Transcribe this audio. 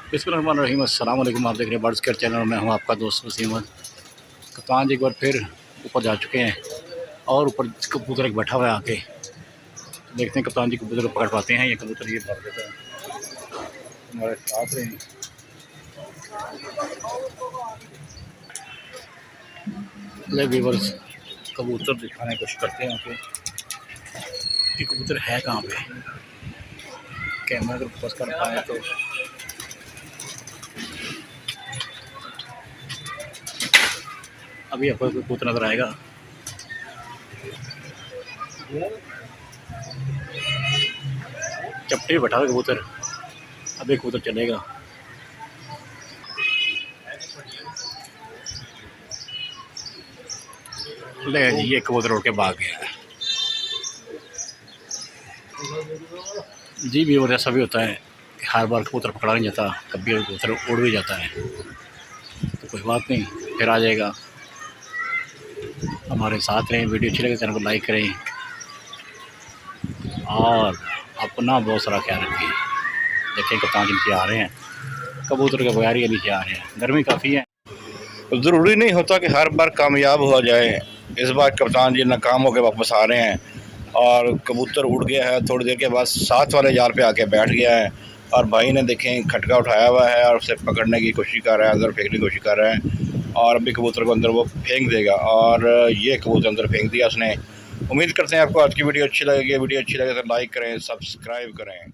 बिस्मिल्लाहिर्रहमानिर्रहीम। अस्सलाम वालेकुम। आप देख रहे हैं बर्ड्स केयर चैनल। मैं हूं आपका दोस्त वसीम अहमद। कप्तान जी एक बार फिर ऊपर जा चुके हैं और ऊपर कबूतर एक बैठा हुआ है आके। देखते हैं कप्तान जी कबूतर को पकड़ पाते हैं। ये कबूतर ये भाग देता है, हमारे साथ रहे। ले व्यूअर्स, कबूतर दिखाने की कोशिश करते हैं आके कि कबूतर है कहाँ पे। कैमरा अगर फोकस कर पाए तो अभी आपको कबूतर नजर आएगा। चपटे पे बैठा हुआ कबूतर, अभी कबूतर चलेगा। ले जी, ये कबूतर उड़ के भाग गया। जी व्यूअर, ऐसा भी होता है कि हर बार कबूतर पकड़ा नहीं जाता, कभी कबूतर उड़ भी जाता है, तो कोई बात नहीं, फिर आ जाएगा। हमारे साथ रहें, वीडियो अच्छी लगे चैनल को लाइक करें और अपना बहुत सारा ख्याल रखें। देखें कप्तान जी नीचे आ रहे हैं, कबूतर के बगैर ही नीचे आ रहे हैं, गर्मी काफ़ी है। ज़रूरी नहीं होता कि हर बार कामयाब हो जाए। इस बार कप्तान जी नाकाम होकर वापस आ रहे हैं और कबूतर उड़ गया है। थोड़ी देर के बाद साथ वाले जाल पे आके बैठ गया है और भाई ने देखें खटका उठाया हुआ है और उसे पकड़ने की कोशिश कर रहा है, अंदर फेंकने की कोशिश कर रहा है और अभी कबूतर को अंदर वो फेंक देगा और ये कबूतर अंदर फेंक दिया उसने। उम्मीद करते हैं आपको आज की वीडियो अच्छी लगेगी। वीडियो अच्छी लगे तो लाइक करें, सब्सक्राइब करें।